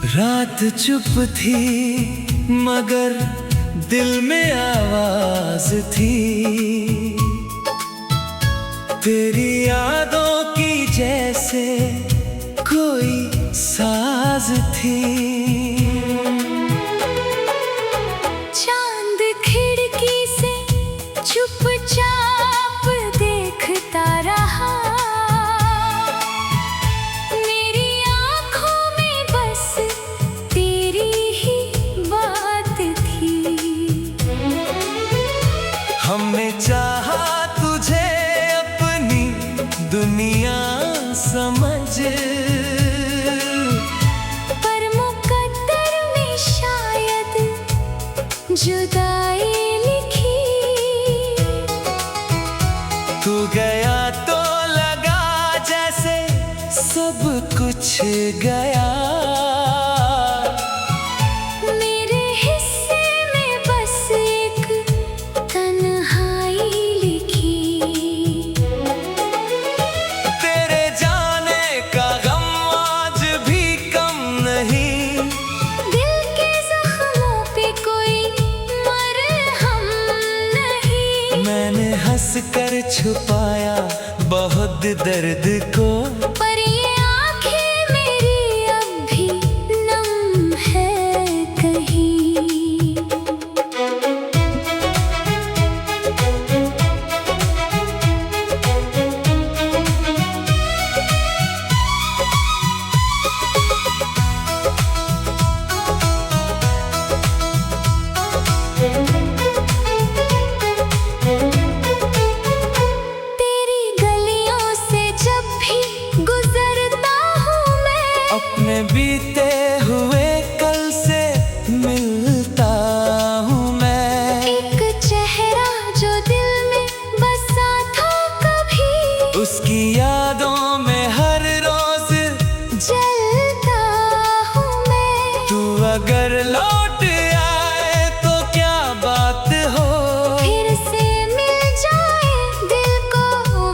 रात चुप थी मगर दिल में आवाज थी, तेरी यादों की जैसे कोई साज थी। चांद खिड़की से चुपचाप देखता रहा, मेरी आंखों में बस तेरी ही बात थी। हमने चाहा तुझे अपनी दुनिया समझ, पर मुकद्दर में शायद जुदाई लिखी। तू गया तो लगा जैसे सब कुछ गया, मेरे हिस्से में बस एक तन्हाई लिखी। तेरे जाने का गम आज भी कम नहीं, दिल के जख्मों पे कोई मरहम नहीं। मैंने हंस कर छुपाया बहुत दर्द को, पर ये आंखें मेरी अब भी नम है कहीं। तेरी गलियों से जब भी गुजरता हूँ मैं, अपने बीते हुए कल से मिलता हूँ मैं। एक चेहरा जो दिल में बसा था कभी, उसकी यादों में हर रोज जलता हूँ मैं। तू अगर लौट आए तो क्या बात हो, फिर से मिल जाए दिल को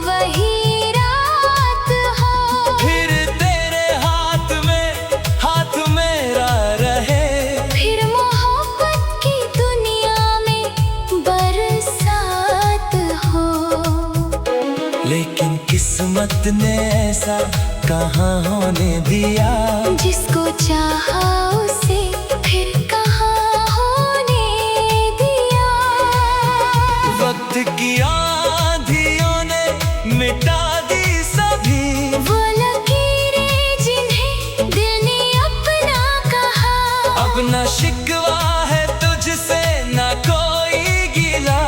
वही रात हो। फिर तेरे हाथ मेरा रहे, फिर मोहब्बत की दुनिया में बरसात हो। लेकिन किस्मत ने ऐसा कहाँ होने दिया, जिसको चाहा उसे फिर कहाँ होने दिया। वक्त की आंधियों ने मिटा दी सभी, वो लकीरें जिन्हें दिल ने अपना कहा, अब न शिकवा है तुझसे न कोई गिला।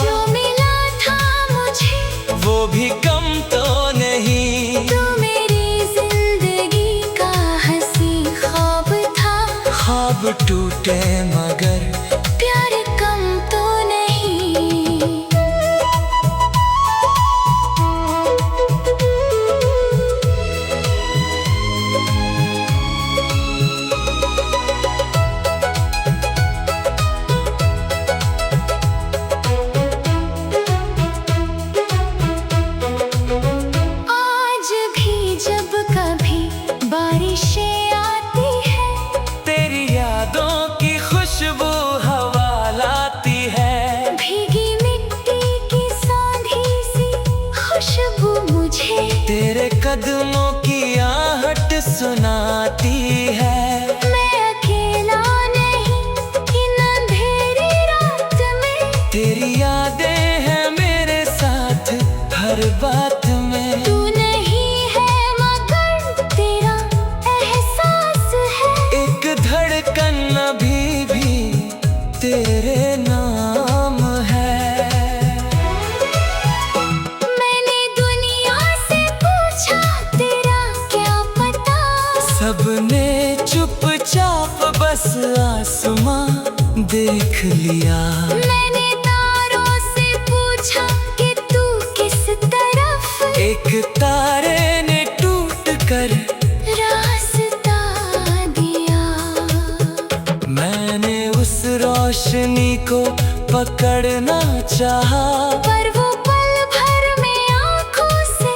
जो मिला था मुझे वो भी कम तो नहीं, तो मेरी जिंदगी का हंसी ख्वाब था। ख्वाब टूटे मगर प्यार कम तो नहीं। आज भी जब कभी बारिशें आती है, तेरी यादों की खुशबू हवा लाती है। भीगी मिट्टी की सांधी सी खुशबू मुझे तेरे कदमों की आहट सुनाती है। मैं अकेला नहीं इन अंधेरी रात में, तेरी यादें हैं मेरे साथ हर बात में। तू नहीं है मगर तेरा एहसास है, एक धड़कन अभी भी तेरे नाम है। मैंने दुनिया से पूछा तेरा क्या पता, सबने चुपचाप बस आसमां देख लिया। मैंने तारों से पूछा कि तू किस तरफ, एक तारे ने टूट कर रास्ता दिया। मैंने उस रोशनी को पकड़ना चाहा, पर वो पल भर में आंखों से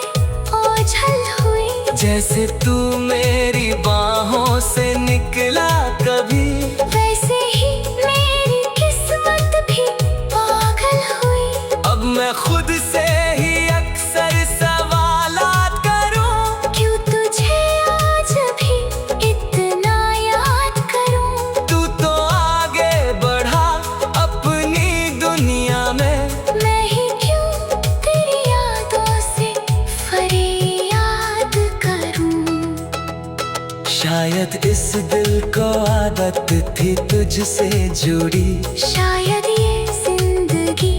ओझल हुई। जैसे तू मेरी बाहों से निकला शायद इस दिल को आदत थी तुझसे जुड़ी, शायद ये जिंदगी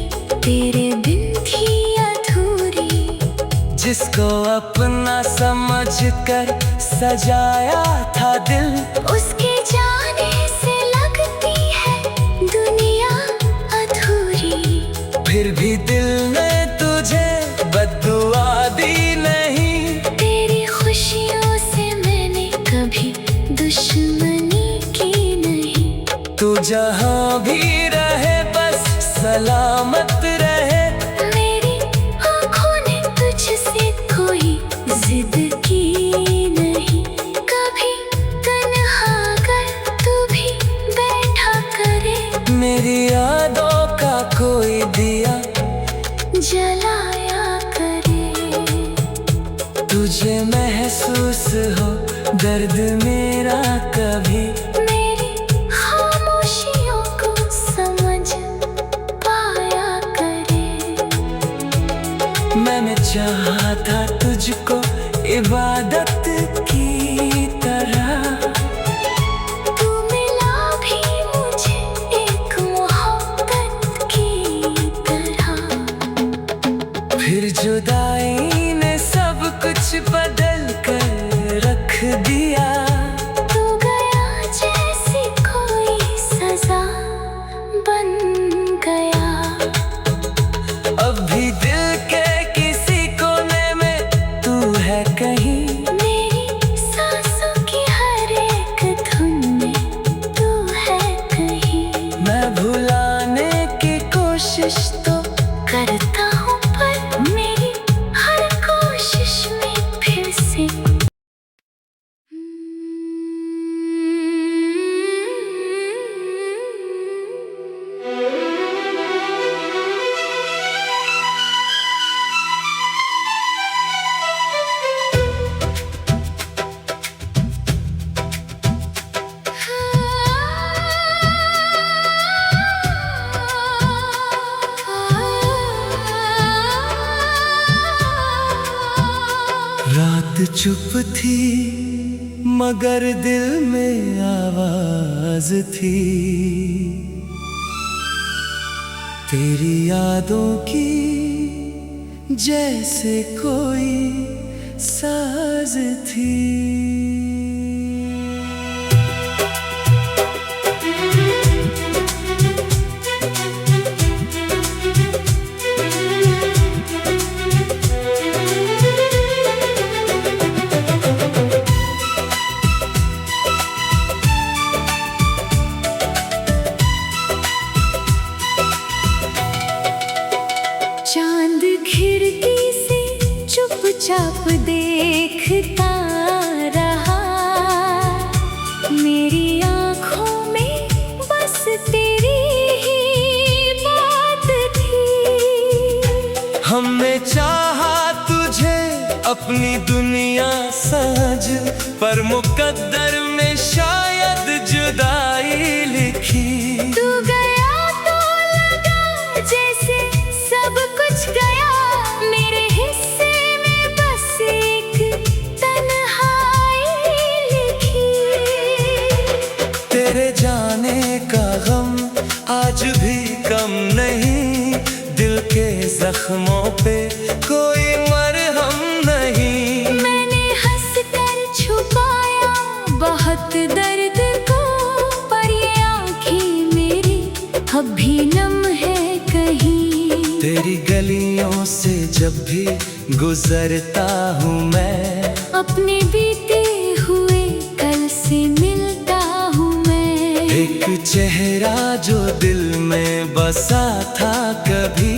तेरे बिन थी अधूरी। जिसको अपना समझकर सजाया था दिल, उसके जाने से लगती है दुनिया अधूरी। फिर भी दिल ने तुझे बद्दुआ दी नहीं। तेरी खुशियों से मैंने कभी दुश्मनी की नहीं। तू जहाँ भी रहे बस सलामत रहे। मेरी आँखों ने तुझसे कोई जिद की नहीं। कभी तन्हा कर तू भी बैठा करे। मेरी यादों का कोई दिया जलाया करे। तुझे महसूस हो दर्द मेरा कभी। मेरी खामोशियों को समझ पाया करे। मैंने चाहा था तुझको इबादत की तरह। तू मिला भी मुझे एक मोहब्बत की तरह। फिर जुदाई ने सब कुछ बदल कर रख दिया। तू गया जैसे कोई सजा बन गया। अब भी दिल के किसी कोने में तू है कहीं। मेरी सांसों की हर एक धुन में तू है कहीं। मैं भुलाने की कोशिश तो करता हूँ पर मेरी हर कोशिश में फिर से रात चुप थी मगर दिल में आवाज थी। तेरी यादों की जैसे कोई साज थी। चांद खिड़की से चुपचाप देखता रहा। मेरी आँखों में बस तेरी ही बात थी। हमने चाहा तुझे अपनी दुनिया समझ, पर मुकद्दर में शायद जुदाई लिखी। तू गया तो लगा जैसे सब कुछ गया। मेरे हिस्से में बस एक तन्हाई लिखी। तेरे जाने का गम आज भी कम नहीं। दिल के जख्मों पे कोई मरहम नहीं। मैंने हंस कर छुपाया बहुत दर्द को, पर ये आँखें मेरी अब भी नम है कहीं। तेरी गलियों से जब भी गुजरता हूँ मैं, अपने बीते हुए कल से मिलता हूँ मैं। एक चेहरा जो दिल में बसा था कभी,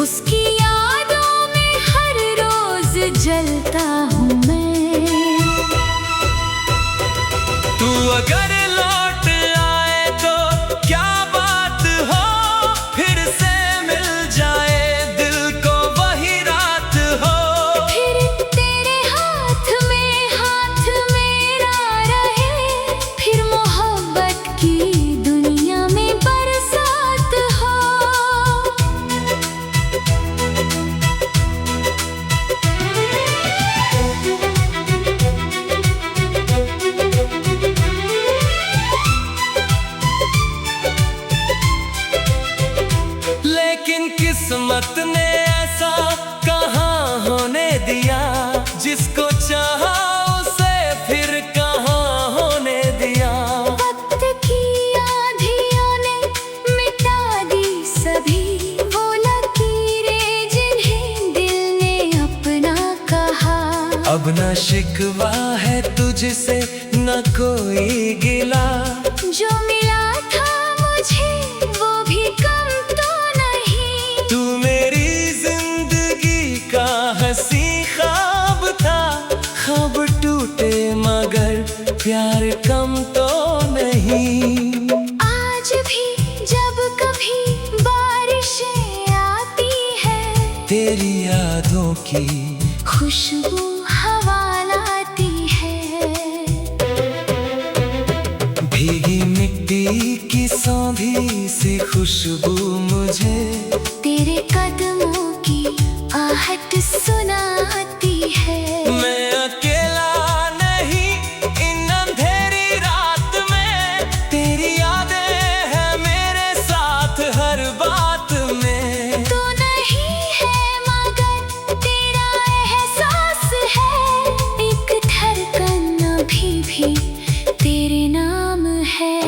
उसकी यादों में हर रोज जलता हूँ मैं। तू अगर लौट आए तो क्या बात हो, फिर से मिल जाए दिल को वही रात हो। फिर तेरे हाथ में हाथ मेरा रहे। फिर मोहब्बत की दुनिया में बरसात हो। शिकवा है तुझसे न कोई गिला। जो मिला था मुझे वो भी कम तो नहीं। तू मेरी जिंदगी का हंसी ख्वाब था। ख्वाब टूटे मगर प्यार कम तो नहीं। आज भी जब कभी बारिशें आती है, तेरी यादों की खुशबू हवा लाती है। भीगी मिट्टी की सौंधी सी खुशबू मुझे तेरे कदमों की आहट सुनाती है। मैं अकेला नहीं इन अंधेरी रात में। तेरी यादें हैं मेरे साथ हर बात में। तू नहीं है मगर तेरा एहसास है। एक धड़कन अभी भी तेरे नाम है।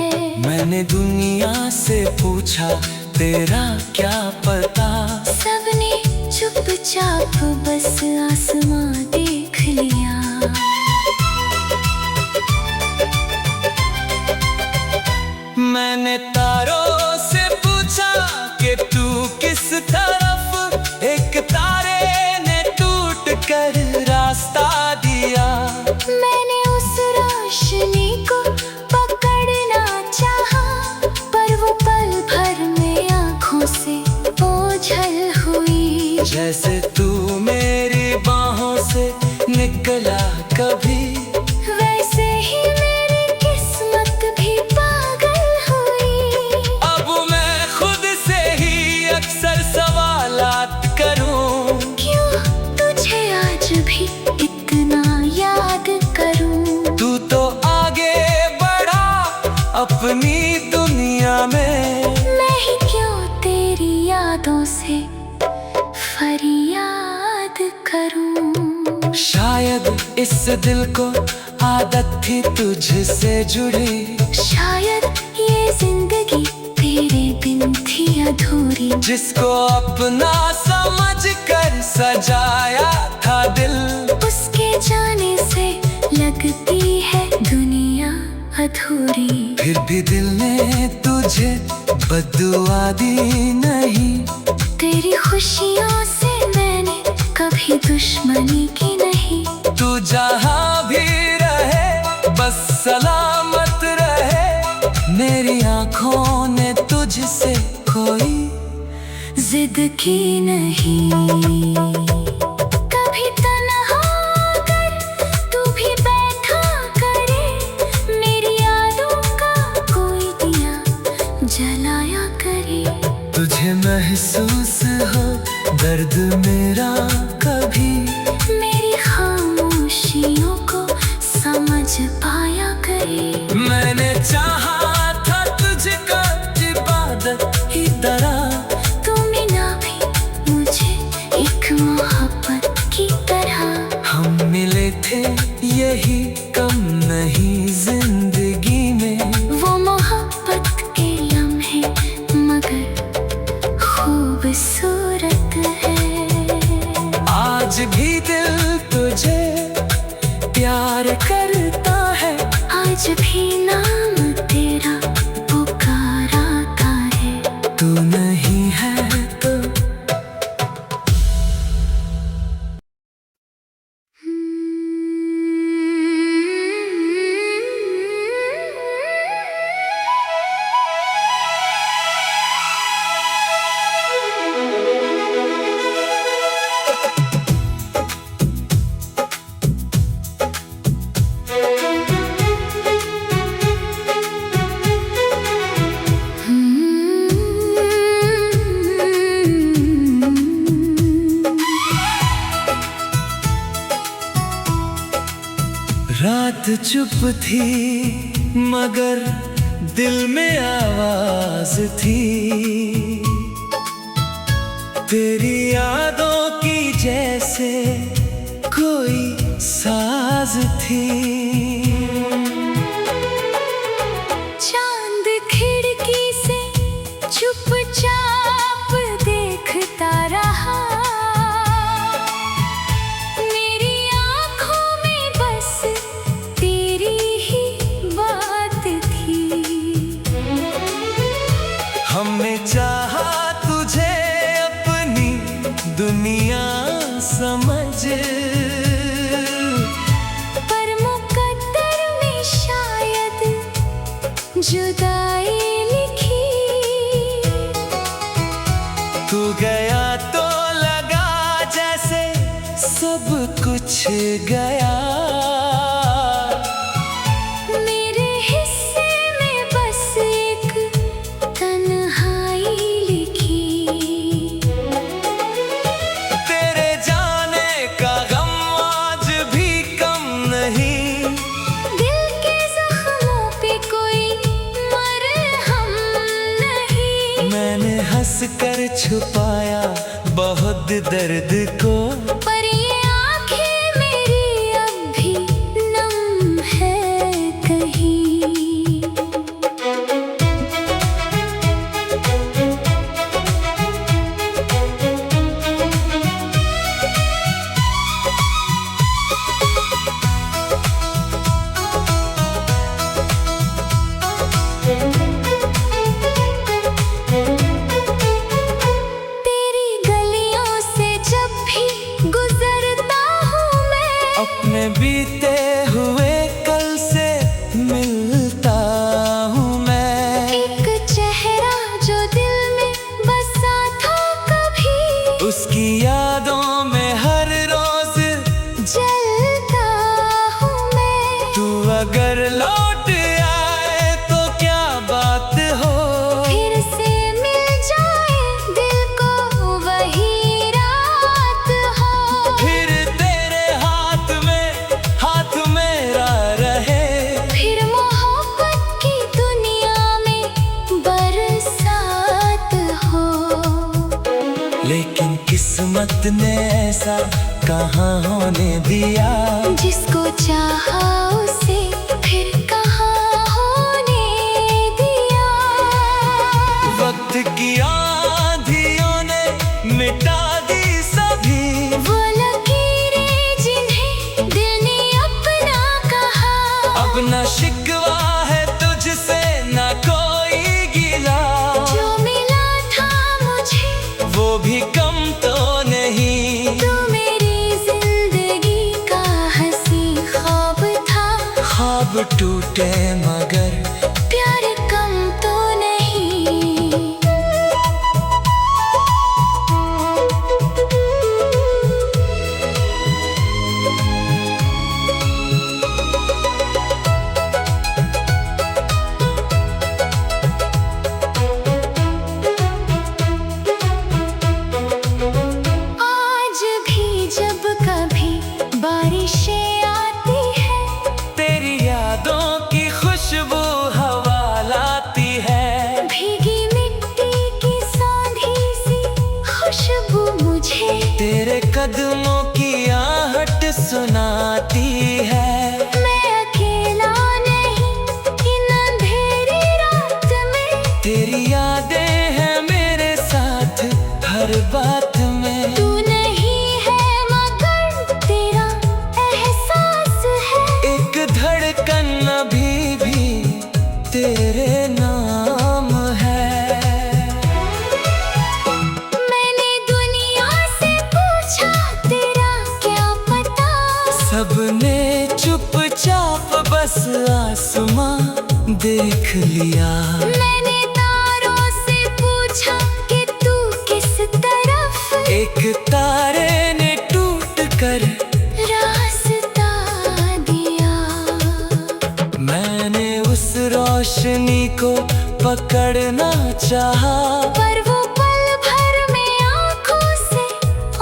मैंने दुनिया से पूछा तेरा क्या पता। सबने चुपचाप बस आसमां देख लिया। मैंने तारों से पूछा कि तू किस तरफ। एक तारे ने टूट कर रास्ता दिया। मैंने उस रोशनी को पकड़ना चाहा, पर वो पल भर में आँखों से ओझल हुई। जैसे तू मेरी बाहों से निकला कभी, वैसे ही मेरी किस्मत भी पागल हुई। अब मैं खुद से ही अक्सर सवालात करूं। क्यों तुझे आज भी इतना याद करूं। तू तो आगे बढ़ा अपनी दुनिया में। मैं ही क्यों तेरी यादों से फरियाद करूं। शायद इस दिल को आदत थी तुझसे जुड़ी। शायद ये जिंदगी तेरे बिन थी अधूरी। जिसको अपना समझ कर सजाया था दिल, उसके जाने से लगती है दुनिया अधूरी। फिर भी दिल ने तुझे बद्दुआ दी नहीं। तेरी खुशियों से मैंने कभी दुश्मनी की नहीं। तू जहाँ भी रहे बस सलामत रहे। मेरी आँखों ने तुझसे कोई जिद की नहीं। कभी तन्हा कर तू भी बैठा करे। मेरी यादों का कोई दिया जलाया करे। तुझे महसूस हो दर्द मेरा कभी। मेरी खामोशियों को समझ पाया करे। मैंने चाहा था तुझको इबादत की तरह। तू मिला भी मुझे एक मोहब्बत की तरह। हम मिले थे यही कम नहीं जिंदगी में। वो मोहब्बत के लम्हे मगर खूबसूरत है। आज भी दिल तुझे प्यार करता है। आज भी नाम तेरा पुकाराता है। तू नहीं है तो रात चुप थी मगर दिल में आवाज थी। तेरी यादों की जैसे कोई साज थी। चांद खिड़की से चुपचाप देखता रहा। मेरी आँखों में बस जुदाई लिखी। तू गया तो लगा जैसे सब कुछ गया। मेरे हिस्से में बस एक तन्हाई लिखी। तेरे जाने का गम आज भी कम नहीं। दिल के जख्मों पे कोई मरहम नहीं। मैंने हंस कर छुपाया बहुत दर्द को, पर ये आंखें मेरी अब भी नम है कहीं। तेरी गलियों से जब भी गुजरता हूँ मैं, अपने बीते हुए कल से मिलता हूँ मैं। एक चेहरा जो दिल में बसा था कभी, उसकी यादों में हर रोज जलता हूँ मैं। तू अगर लौट आए तो क्या बात हो, फिर से मिल जाए दिल को वही रात हो। फिर तेरे हाथ मेरा रहे। फिर मोहब्बत की दुनिया में बरसात हो। लेकिन किस्मत ने ऐसा कहाँ होने दिया, जिसको चाहा उसे फिर कहाँ होने दिया। वक्त की आंधियों ने मिटा दी सभी। वो लकीरें जिन्हें दिल ने अपना कहा, अब न शिकवा है तुझसे न कोई गिला। जो मिला था मुझे वो भी कम तो नहीं। तू मेरी जिंदगी का हंसी ख्वाब था। ख्वाब टूटे मगर प्यार कम तो नहीं। आज भी जब कभी बारिशें आती है, तेरी यादों की खुशबू हवा लाती है। भीगी मिट्टी की सांधी सी खुशबू मुझे तेरे कदमों की आहट सुनाती है। मैं अकेला नहीं इन अंधेरी रात में। तेरी यादें हैं मेरे साथ हर बात में। तू नहीं है मगर तेरा एहसास है। एक धड़कन अभी भी तेरे नाम है। मैंने दुनिया से पूछा तेरा क्या पता, सबने चुपचाप बस आसमां देख लिया। मैंने तारों से पूछा कि तू किस तरफ, एक तारे ने टूट कर रास्ता दिया। मैंने उस रोशनी को पकड़ना चाहा, पर वो पल भर में आंखों से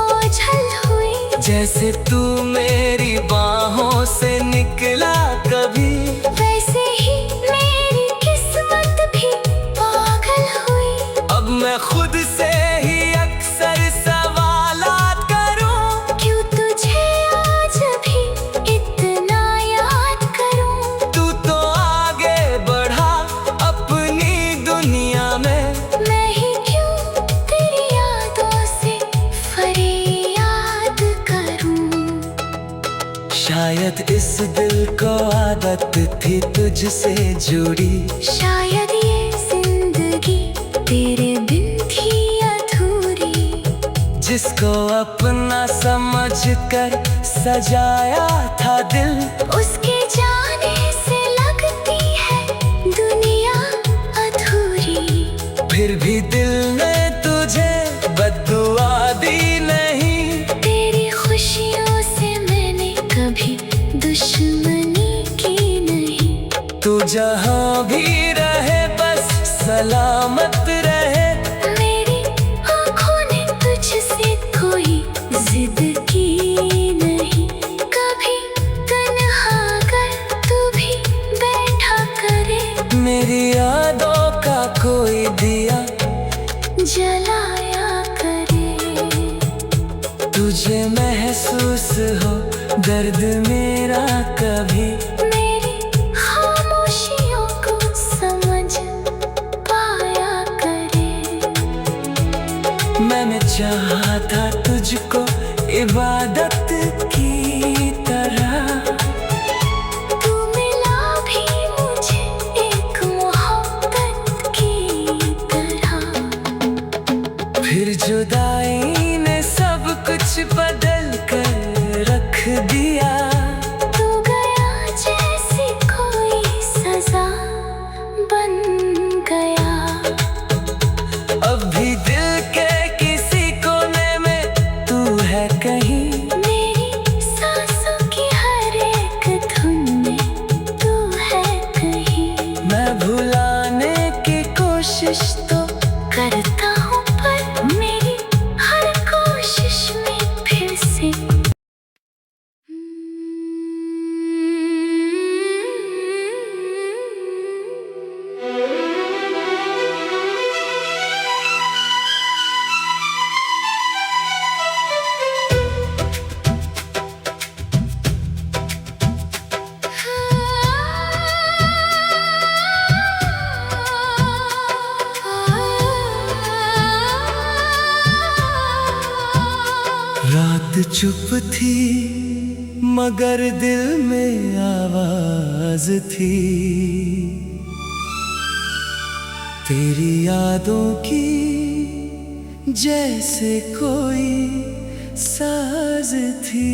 ओझल हुई। जैसे तू मेरी बाहों से निकला कभी, वैसे ही मेरी किस्मत भी पागल हुई। अब मैं खुद से ही अक्सर सवालात करूं, क्यों तुझे आज भी इतना याद करूं। तू तो आगे बढ़ा अपनी दुनिया में। मैं ही क्यों तेरी यादों से फरियाद करूं। शायद इस दिल को आदत थी तुझसे जुड़ी, शायद ये जिंदगी तेरे बिन थी अधूरी। जिसको अपना समझकर सजाया था दिल, उसके जाने से लगती है दुनिया तू जहाँ भी रहे बस सलामत रहे। मेरी आँखों ने तुझसे कोई जिद की नहीं, कभी तन्हा कर तू भी बैठा करे। मेरी यादों का कोई दिया जलाया करे। तुझे महसूस हो दर्द मेरा कभी, मेरी खामोशियों को समझ पाया करे। मैंने चाहा था तुझको इबादत की तरह, तू मिला भी मुझे एक मोहब्बत की तरह। फिर जुदाई ने सब कुछ बदल कर रख दिया। तू गया जैसे कोई सजा बन गया। अब भी दिल के किसी कोने में तू है कहीं, मेरी सांसों की हर एक धुन में तू है कहीं। मैं भुलाने की कोशिश तो करता हूँ पर मेरी हर कोशिश में फिर से रात चुप थी मगर दिल में आवाज थी, तेरी यादों की जैसे कोई साज थी।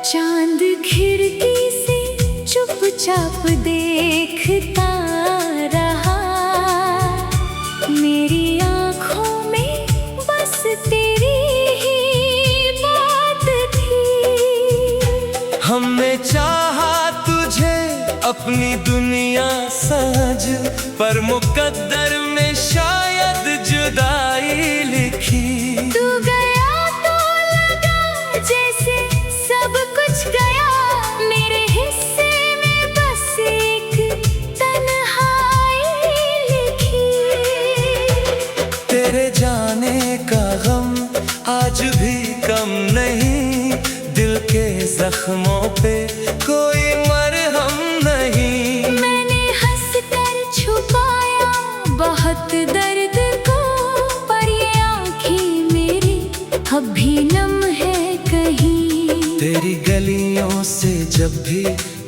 चांद खिड़की से चुपचाप देखता रहा। मेरी आँखों में बस तेरी ही बात थी। हमने चाहा तुझे अपनी दुनिया समझ, पर मुकद्दर में शायद जुदाई लिखी। तू गया तो लगा जैसे सब कुछ गया, मेरे हिस्से में बस एक तन्हाई लिखी। तेरे जाने का गम आज भी कम नहीं, दिल के जख्मों पे कोई मरहम नहीं। मैंने हंस कर छुपाया बहुत दर्द को, पर ये आँखें मेरी अब भी नम है कहीं। तेरी गलियों से जब भी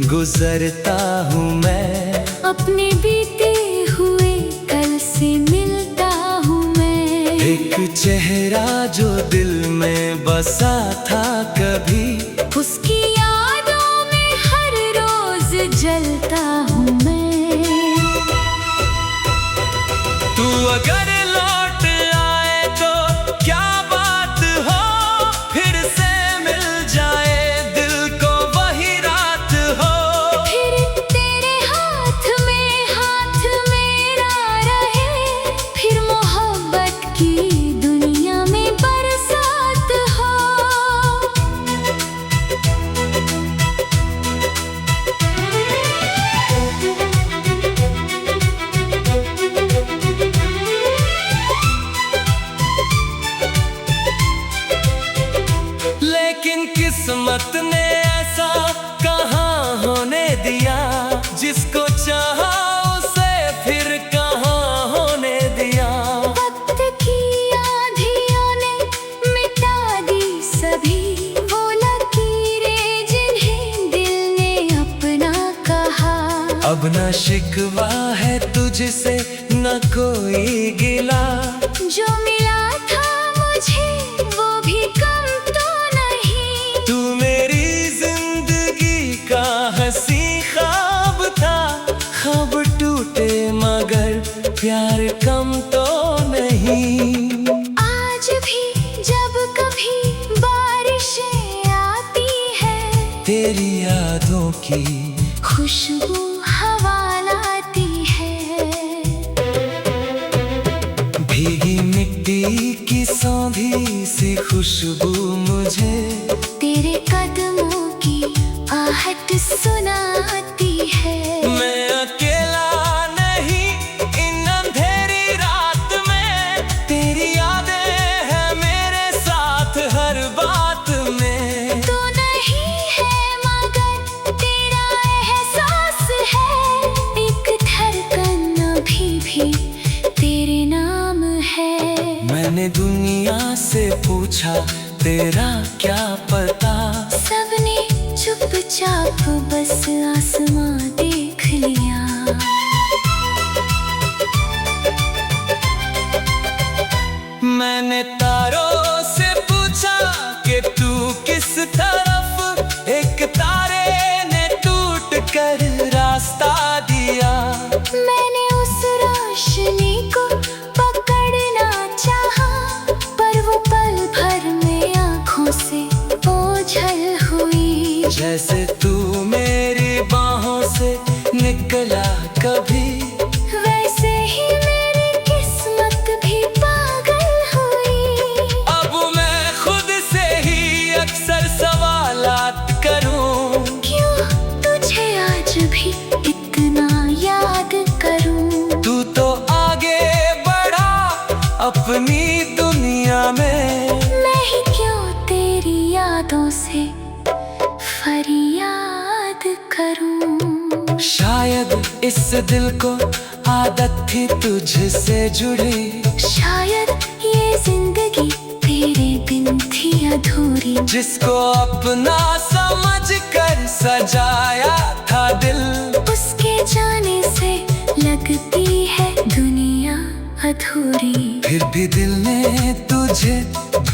गुजरता हूँ मैं, अपने बीते हुए कल से मिलता हूँ मैं। एक चेहरा जो दिल में बसा था कभी, उसकी यादों में हर रोज जलता हूँ मैं। तू अगर लौट आए तो क्या बात हो, फिर से मिल जाए दिल को वही रात हो। फिर तेरे हाथ में हाथ मेरा रहे, फिर मोहब्बत की दुनिया में बरसात हो। लेकिन किस्मत ने ऐसा कहाँ होने दिया, जिसको चाहा उसे फिर कहाँ होने दिया। वक्त की आंधियों ने मिटा दी सभी वो लकीरें जिन्हें दिल ने अपना कहा। अब न शिकवा है तुझसे न कोई गिला, जो मिला था नहीं। आज भी जब कभी बारिशें आती है, तेरी यादों की खुशबू हवा लाती है। भीगी मिट्टी की सौंधी सी खुशबू मुझे तेरे कदमों की आहट सुनाती है। मैं अकेला नहीं इन अंधेरी रात में, तेरी यादें हैं मेरे साथ हर बात में। तू नहीं है मगर तेरा एहसास है, एक धड़कन अभी भी तेरे नाम है। मैंने दुनिया से पूछा तेरा क्या पता, सबने चुपचाप बस आसमां देख लिया। मैंने तारों से पूछा कि तू किस तरफ, एक तारे ने टूट कर रास्ता दिया। मैंने उस रोशनी को पकड़ना चाहा, पर वो पल भर में आँखों से ओझल हुई। जैसे तू मेरी बाहों से निकला कभी, वैसे ही मेरी किस्मत भी पागल हुई। अब मैं खुद से ही अक्सर सवालात करूं, क्यों तुझे आज भी इतना याद करूं। तू तो आगे बढ़ा अपनी दुनिया में, मैं ही क्यों तेरी यादों से फरियाद करूं। शायद इस दिल को आदत थी तुझसे जुड़ी, शायद ये जिंदगी तेरे बिन थी अधूरी। जिसको अपना समझ कर सजाया था दिल, उसके जाने से लगती है दुनिया अधूरी। फिर भी दिल ने तुझे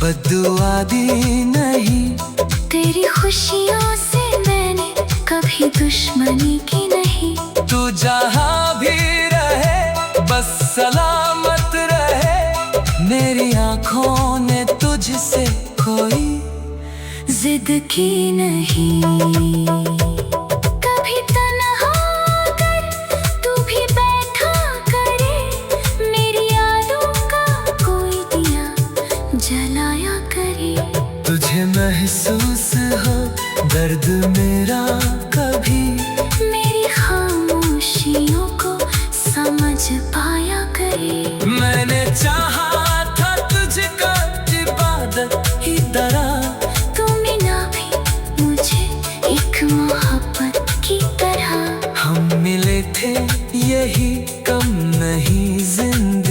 बद्दुआ दी नहीं। तेरी खुशियों से मैंने कभी दुश्मनी की नहीं। तू जहाँ भी रहे बस सलामत रहे, मेरी आँखों ने तुझसे कोई जिद की नहीं। कभी तन्हा कर तू भी बैठा करे, मेरी यादों का कोई दिया जलाया करे। तुझे महसूस हो दर्द मेरा कभी, मेरी खामोशियों को समझ पाया करे। मैंने चाहा था तुझको इबादत की तरह, तूने ना भी मुझे एक मोहब्बत की तरह। हम मिले थे यही कम नहीं जिंदगी।